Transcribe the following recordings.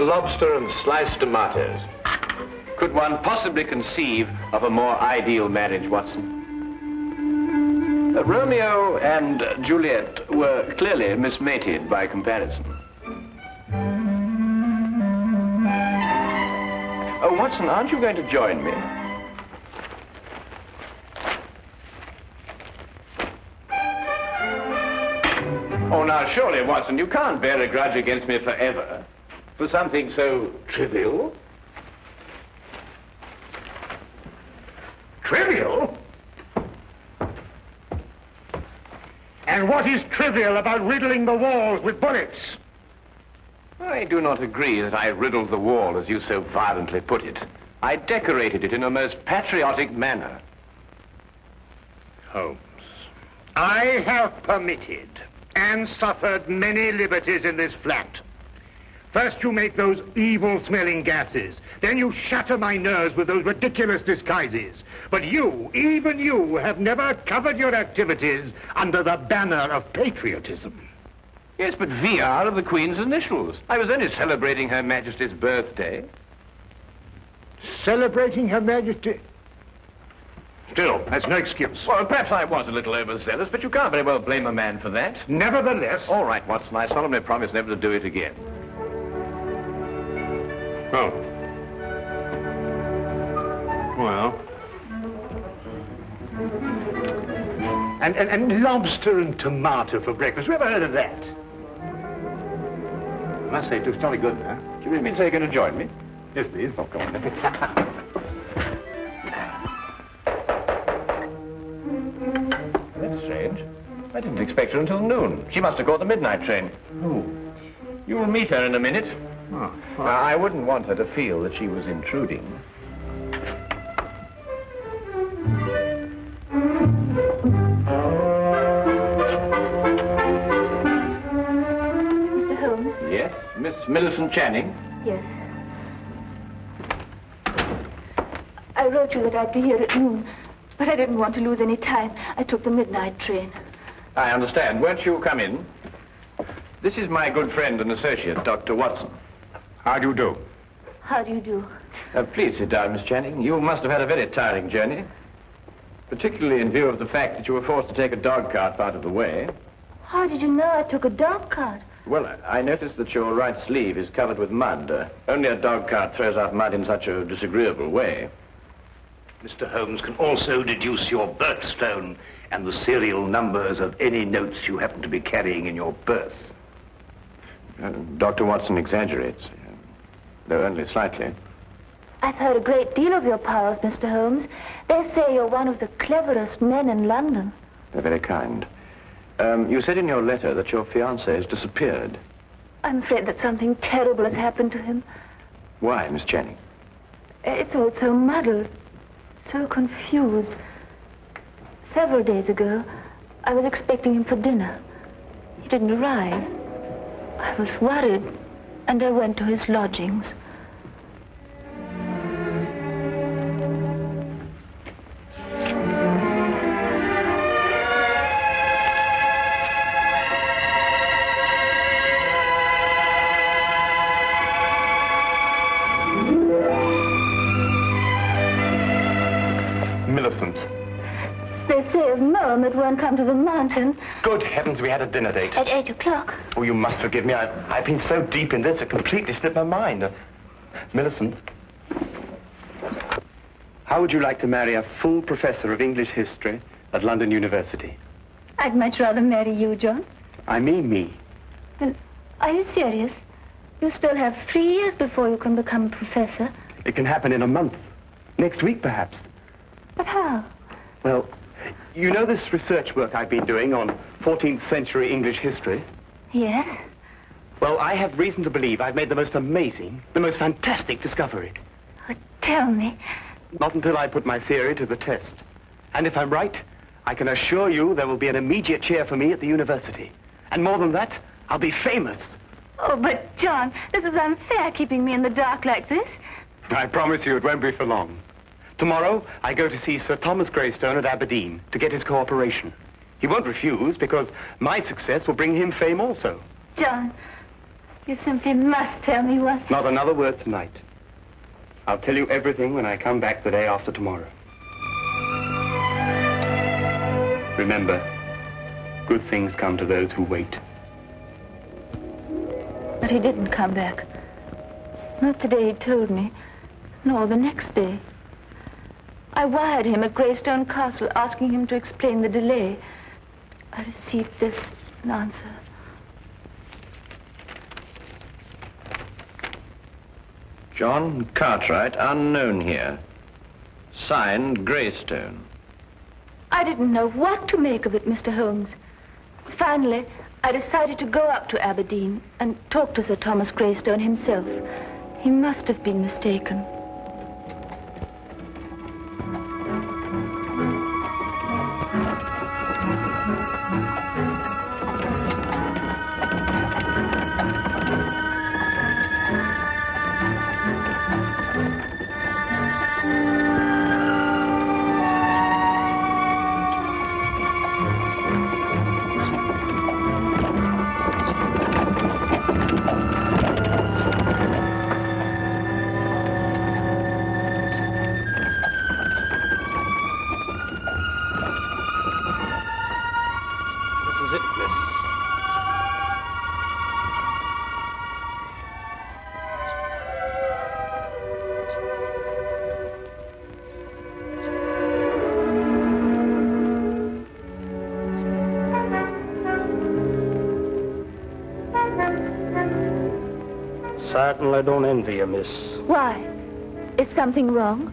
lobster and sliced tomatoes. Could one possibly conceive of a more ideal marriage, Watson? Romeo and Juliet were clearly mismated by comparison. Oh, Watson, aren't you going to join me? Oh, now, surely, Watson, you can't bear a grudge against me forever for something so trivial. Trivial? And what is trivial about riddling the walls with bullets? I do not agree that I riddled the wall, as you so violently put it. I decorated it in a most patriotic manner. Holmes, I have permitted and suffered many liberties in this flat. First you make those evil-smelling gases. Then you shatter my nerves with those ridiculous disguises. But you, even you, have never covered your activities under the banner of patriotism. Yes, but VR of the Queen's initials. I was only celebrating Her Majesty's birthday. Celebrating Her Majesty? Still, that's no excuse. Well, perhaps I was a little overzealous, but you can't very well blame a man for that. Nevertheless... All right, Watson, I solemnly promise never to do it again. Oh. Well. And lobster and tomato for breakfast. Who ever heard of that? I must say, it looks jolly good, huh? Do you really mean to say you're going to join me? Yes, please. Oh, come on, then. That's strange. I didn't expect her until noon. She must have caught the midnight train. Oh. You'll meet her in a minute. Oh. Now, I wouldn't want her to feel that she was intruding. Mr. Holmes? Yes, Miss Millicent Channing? Yes. I wrote you that I'd be here at noon, but I didn't want to lose any time. I took the midnight train. I understand. Won't you come in? This is my good friend and associate, Dr. Watson. How do you do? How do you do? Please sit down, Miss Channing. You must have had a very tiring journey, particularly in view of the fact that you were forced to take a dog cart out of the way. How did you know I took a dog cart? Well, I noticed that your right sleeve is covered with mud. Only a dog cart throws out mud in such a disagreeable way. Mr. Holmes can also deduce your birthstone and the serial numbers of any notes you happen to be carrying in your purse. Dr. Watson exaggerates, though only slightly. I've heard a great deal of your powers, Mr. Holmes. They say you're one of the cleverest men in London. They're very kind. You said in your letter that your fiancé has disappeared. I'm afraid that something terrible has happened to him. Why, Miss Channing? It's all so muddled, so confused. Several days ago, I was expecting him for dinner. He didn't arrive. I was worried, and I went to his lodgings. Millicent. They say of Mom that won't come to the mountain. Good heavens, we had a dinner date. At 8 o'clock. Oh, you must forgive me. I've been so deep in this, it completely slipped my mind. Millicent, how would you like to marry a full professor of English history at London University? I'd much rather marry you, John. I mean me. Well, are you serious? You still have 3 years before you can become a professor. It can happen in a month. Next week, perhaps. But how? Well, you know this research work I've been doing on 14th century English history? Yes? Well, I have reason to believe I've made the most amazing, the most fantastic discovery. Oh, tell me. Not until I put my theory to the test. And if I'm right, I can assure you there will be an immediate cheer for me at the university. And more than that, I'll be famous. Oh, but John, this is unfair, keeping me in the dark like this. I promise you it won't be for long. Tomorrow, I go to see Sir Thomas Greystone at Aberdeen to get his cooperation. He won't refuse because my success will bring him fame also. John, You simply must tell me what... Not another word tonight. I'll tell you everything when I come back the day after tomorrow. Remember, good things come to those who wait. But he didn't come back. Not the day he told me, nor the next day. I wired him at Greystone Castle asking him to explain the delay. I received this answer. John Cartwright, unknown here. Signed, Greystone. I didn't know what to make of it, Mr. Holmes. Finally, I decided to go up to Aberdeen and talk to Sir Thomas Greystone himself. He must have been mistaken. Certainly don't envy you, miss. Why? Is something wrong?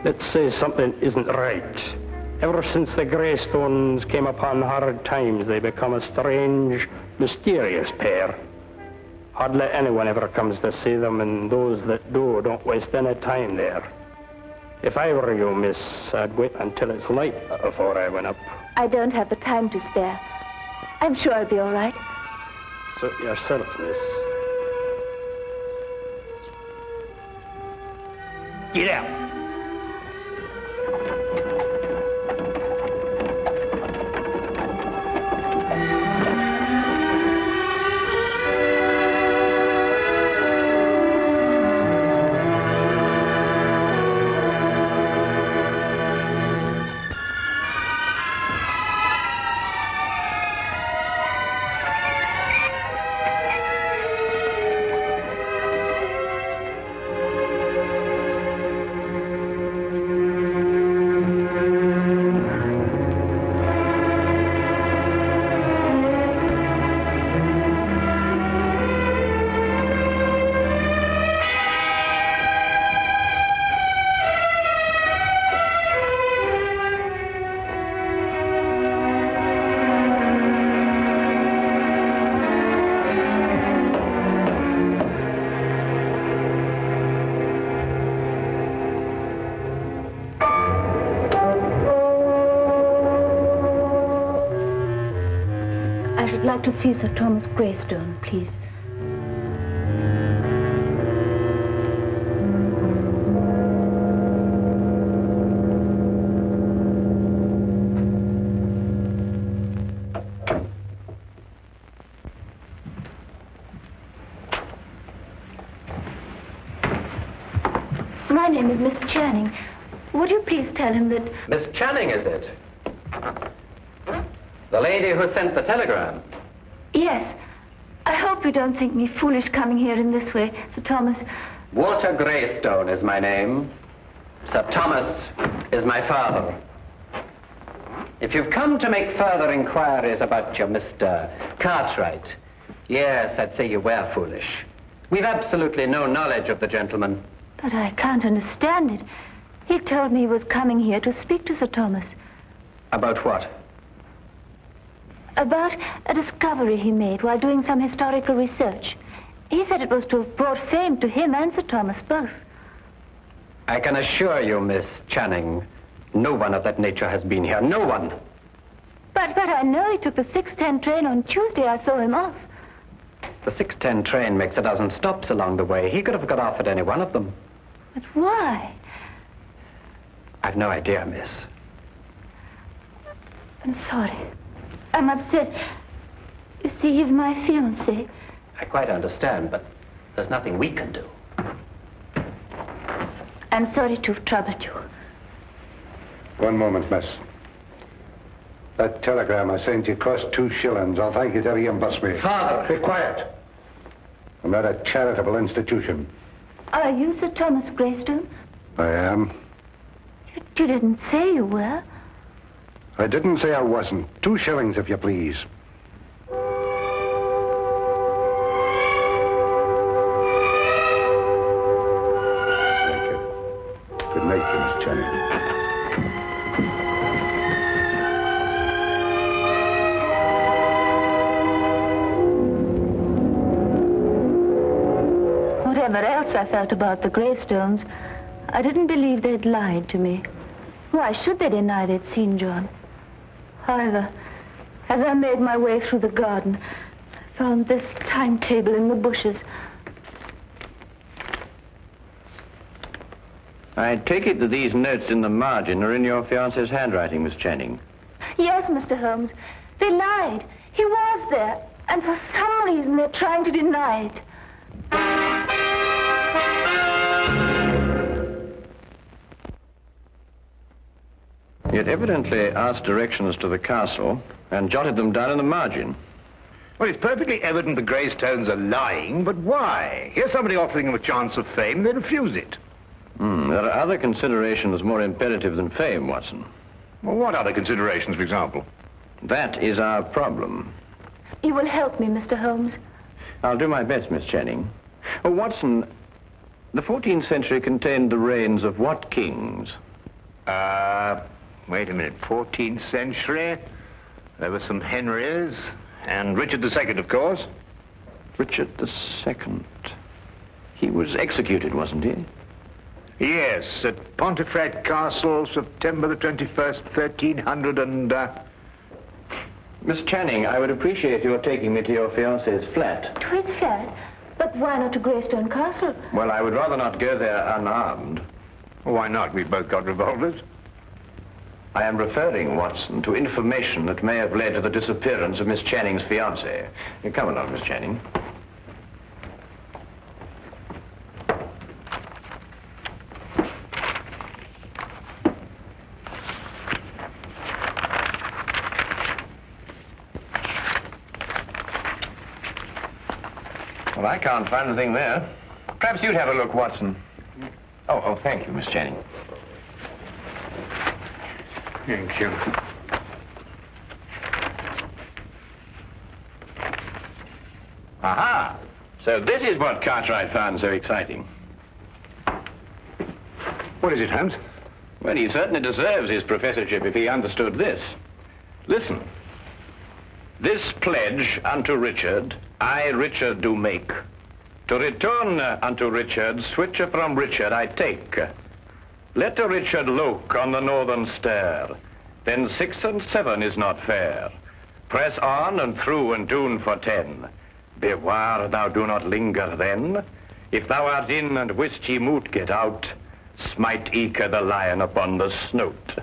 Let's say something isn't right. Ever since the Greystones came upon hard times, they become a strange, mysterious pair. Hardly anyone ever comes to see them, and those that do don't waste any time there. If I were you, miss, I'd wait until it's light before I went up. I don't have the time to spare. I'm sure I'll be all right. Suit yourself, miss. Get out. I'd like to see Sir Thomas Greystone, please. My name is Miss Channing. Would you please tell him that... Miss Channing, is it? The lady who sent the telegram? Yes. I hope you don't think me foolish coming here in this way, Sir Thomas. Walter Greystone is my name. Sir Thomas is my father. If you've come to make further inquiries about your Mr. Cartwright, yes, I'd say you were foolish. We've absolutely no knowledge of the gentleman. But I can't understand it. He told me he was coming here to speak to Sir Thomas. About what? About a discovery he made while doing some historical research. He said it was to have brought fame to him and Sir Thomas both. I can assure you, Miss Channing, no one of that nature has been here. No one. But I know he took the 6:10 train on Tuesday. I saw him off. The 6:10 train makes a dozen stops along the way. He could have got off at any one of them. But why? I've no idea, miss. I'm sorry. I'm upset. You see, he's my fiancé. I quite understand, but there's nothing we can do. I'm sorry to have troubled you. One moment, miss. That telegram I sent you cost 2 shillings. I'll thank you to reimburse me. Father! Be quiet. I'm not a charitable institution. Are you Sir Thomas Greystone? I am. You didn't say you were. I didn't say I wasn't. 2 shillings, if you please. Thank you. Good night, to Miss Channing. Whatever else I felt about the Greystones, I didn't believe they'd lied to me. Why should they deny they'd seen John? However, as I made my way through the garden, I found this timetable in the bushes. I take it that these notes in the margin are in your fiancé's handwriting, Miss Channing. Yes, Mr. Holmes, they lied. He was there, and for some reason they're trying to deny it. He had evidently asked directions to the castle and jotted them down in the margin. Well, it's perfectly evident the Greystones are lying, but why? Here's somebody offering them a chance of fame, they refuse it. There are other considerations more imperative than fame, Watson. Well, what other considerations, for example? That is our problem. You will help me, Mr. Holmes. I'll do my best, Miss Channing. Oh, Watson, the 14th century contained the reigns of what kings? Wait a minute, 14th century? There were some Henrys, and Richard II, of course. Richard II. He was executed, wasn't he? Yes, at Pontefract Castle, September the 21st, 1300 and... Miss Channing, I would appreciate your taking me to your fiancé's flat. To his flat? But why not to Greystone Castle? Well, I would rather not go there unarmed. Why not? We've both got revolvers. I am referring, Watson, to information that may have led to the disappearance of Miss Channing's fiancé. Come along, Miss Channing. Well, I can't find anything there. Perhaps you'd have a look, Watson. Oh, thank you, Miss Channing. Thank you. Aha! So this is what Cartwright found so exciting. What is it, Holmes? Well, he certainly deserves his professorship if he understood this. Listen. This pledge unto Richard, I, Richard, do make. To return unto Richard, switcher from Richard I take. Let a Richard look on the northern stair, then 6 and 7 is not fair. Press on and through and tune for 10. Beware thou do not linger then. If thou art in and wist ye moot get out, smite eke the lion upon the snout.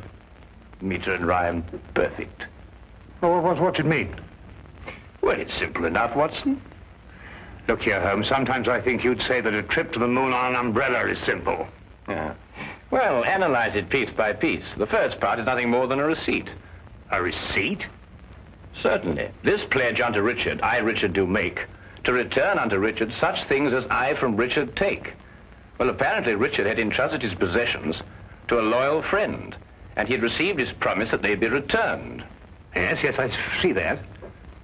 Meter and rhyme, perfect. Oh, what's it mean? Well, it's simple enough, Watson. Look here, Holmes, sometimes I think you'd say that a trip to the moon on an umbrella is simple. Yeah. Well, analyze it piece by piece. The first part is nothing more than a receipt. A receipt? Certainly. This pledge unto Richard, I, Richard, do make, to return unto Richard such things as I from Richard take. Well, apparently Richard had entrusted his possessions to a loyal friend, and he had received his promise that they'd be returned. Yes, I see that.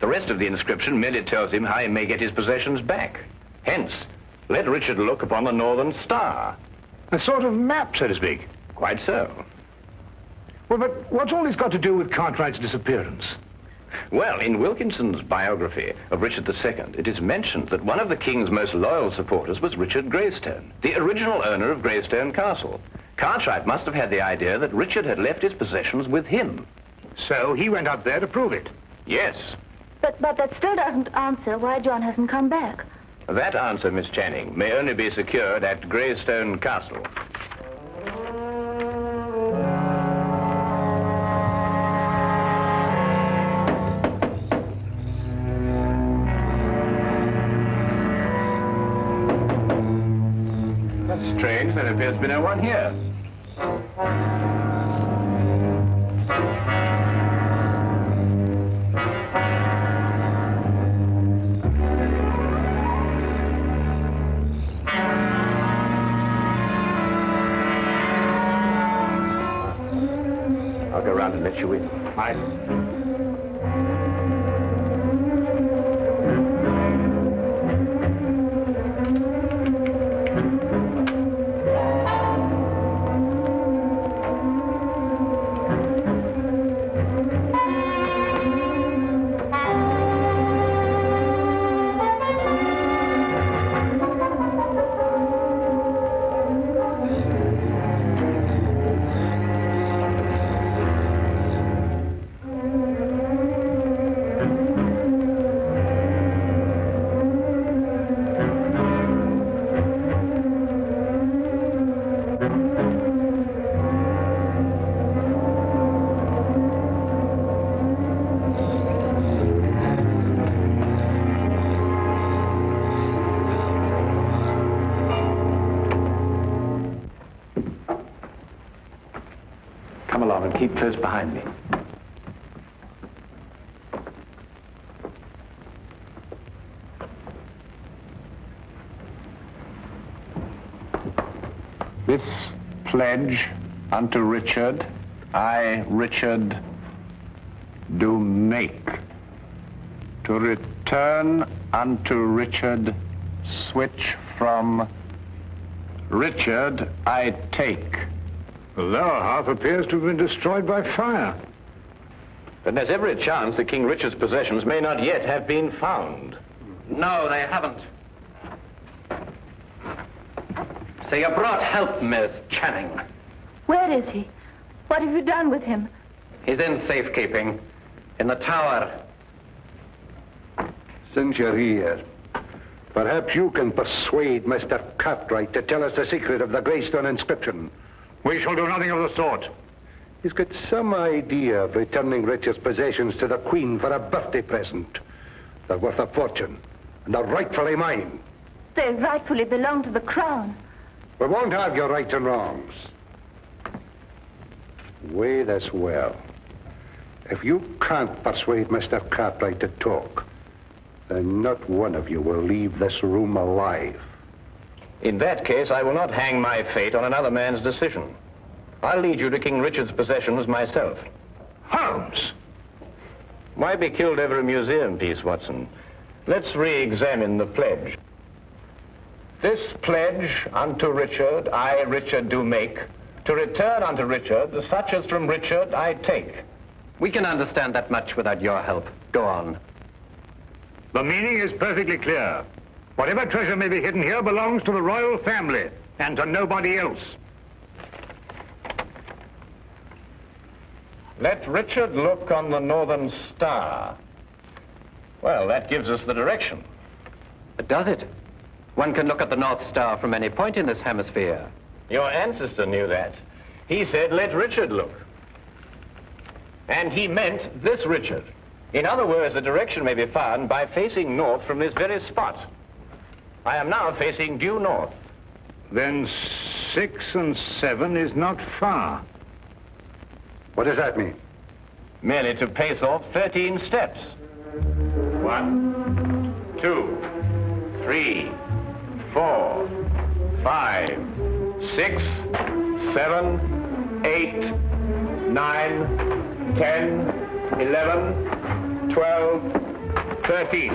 The rest of the inscription merely tells him how he may get his possessions back. Hence, let Richard look upon the northern star. A sort of map, so to speak. Quite so. Well, but what's all this got to do with Cartwright's disappearance? Well, in Wilkinson's biography of Richard II, it is mentioned that one of the king's most loyal supporters was Richard Greystone, the original owner of Greystone Castle. Cartwright must have had the idea that Richard had left his possessions with him. So he went up there to prove it? Yes. But that still doesn't answer why John hasn't come back. That answer, Miss Channing, may only be secured at Greystone Castle. Strange, there appears to be no one here. I'll go round and let you in. Aye. Come along and keep close behind me. This pledge unto Richard, I, Richard, do make, to return unto Richard, switch from Richard, I take. The lower half appears to have been destroyed by fire. Then there's every chance that King Richard's possessions may not yet have been found. No, they haven't. So you brought help, Miss Channing. Where is he? What have you done with him? He's in safekeeping, in the tower. Since you're here, perhaps you can persuade Mr. Cartwright to tell us the secret of the Greystone inscription. We shall do nothing of the sort. He's got some idea of returning Richard's possessions to the Queen for a birthday present. They're worth a fortune, and they're rightfully mine. They rightfully belong to the crown. We won't argue rights and wrongs. Weigh this well. If you can't persuade Mr. Cartwright to talk, then not one of you will leave this room alive. In that case, I will not hang my fate on another man's decision. I'll lead you to King Richard's possessions myself. Holmes! Why be killed over a museum piece, Watson? Let's re-examine the pledge. This pledge unto Richard, I, Richard, do make, to return unto Richard the such as from Richard I take. We can understand that much without your help. Go on. The meaning is perfectly clear. Whatever treasure may be hidden here belongs to the royal family and to nobody else. Let Richard look on the northern star. Well, that gives us the direction. Does it? One can look at the North Star from any point in this hemisphere. Your ancestor knew that. He said, let Richard look. And he meant this Richard. In other words, the direction may be found by facing north from this very spot. I am now facing due north. Then 6 and 7 is not far. What does that mean? Merely to pace off 13 steps. 1, 2, 3, 4, 5, 6, 7, 8, 9, 10, 11, 12, 13.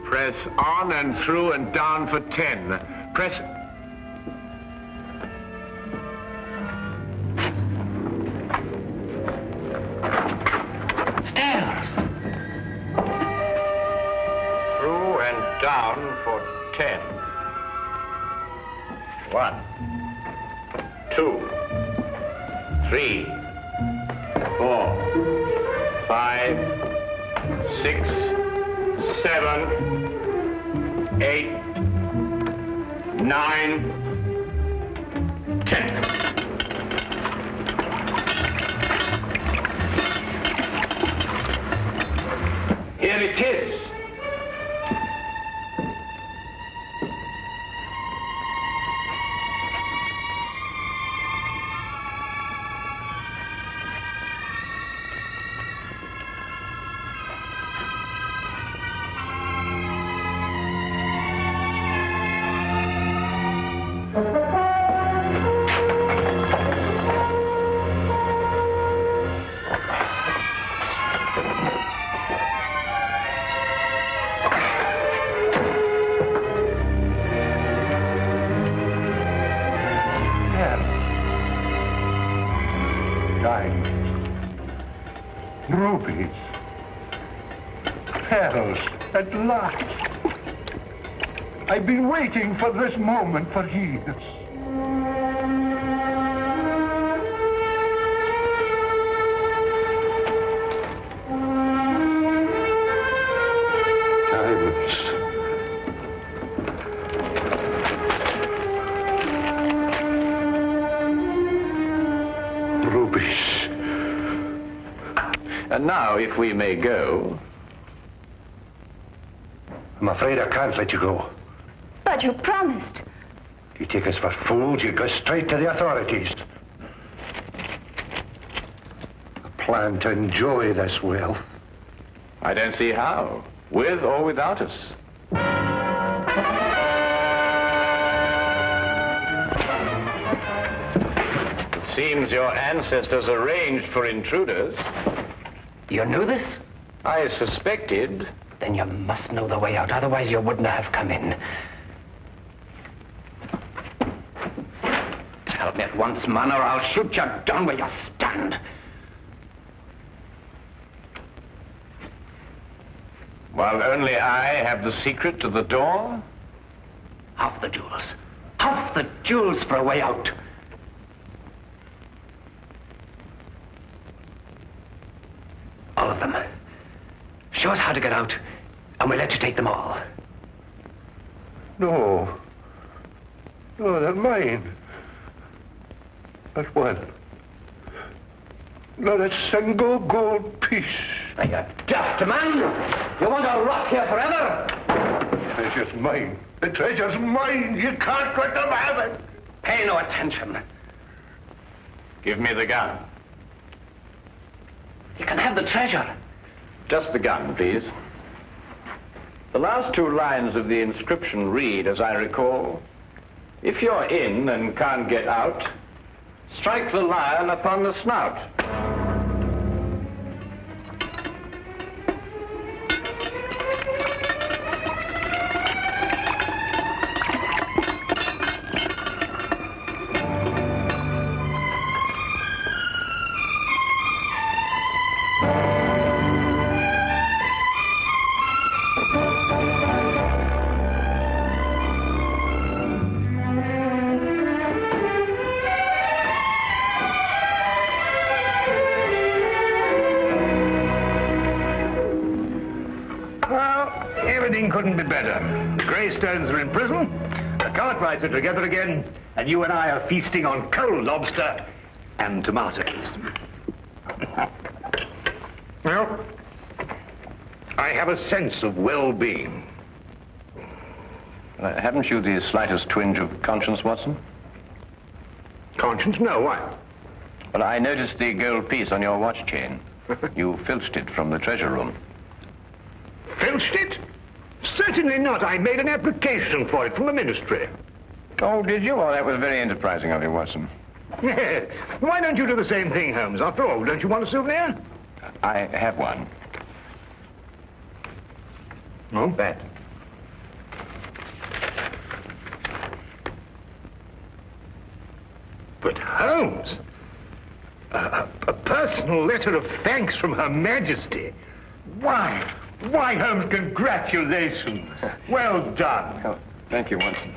Press on and through and down for 10. Press... Stairs! Through and down for 10. 1, 2, 3, 4, 5, 6, 7, 8, 9, 10. Here it is. Rubies. Pearls, at last. I've been waiting for this moment for years. Diamonds. Rubies. And now, if we may go. I'm afraid I can't let you go. But you promised. You take us for fools, you go straight to the authorities. I plan to enjoy this wealth. I don't see how, with or without us. It seems your ancestors arranged for intruders. You knew this? I suspected. Then you must know the way out, otherwise you wouldn't have come in. Tell me at once, man, or I'll shoot you down where you stand. While only I have the secret to the door? Half the jewels. Half the jewels for a way out. All of them. Show us how to get out, and we'll let you take them all. No. No, they're mine. Not one. Not a single gold piece. Are you daft, man? You want to rot here forever? The treasure's mine. The treasure's mine. You can't let them have it. Pay no attention. Give me the gun. You can have the treasure. Just the gun, please. The last two lines of the inscription read, as I recall, if you're in and can't get out, strike the lion upon the snout. Couldn't be better. The Greystones are in prison, the Cartwrights are together again, and you and I are feasting on cold lobster and tomatoes. Well, I have a sense of well-being. Haven't you the slightest twinge of conscience, Watson? Conscience? No, why? Well, I noticed the gold piece on your watch chain. You filched it from the treasure room. Filched it? Certainly not. I made an application for it from the ministry. Oh, did you? Well, that was very enterprising of you, Watson. Yes. Why don't you do the same thing, Holmes? After all, don't you want a souvenir? I have one. Oh, bad. But Holmes, a personal letter of thanks from Her Majesty. Why, Holmes, congratulations. Well done. Oh, thank you, Watson.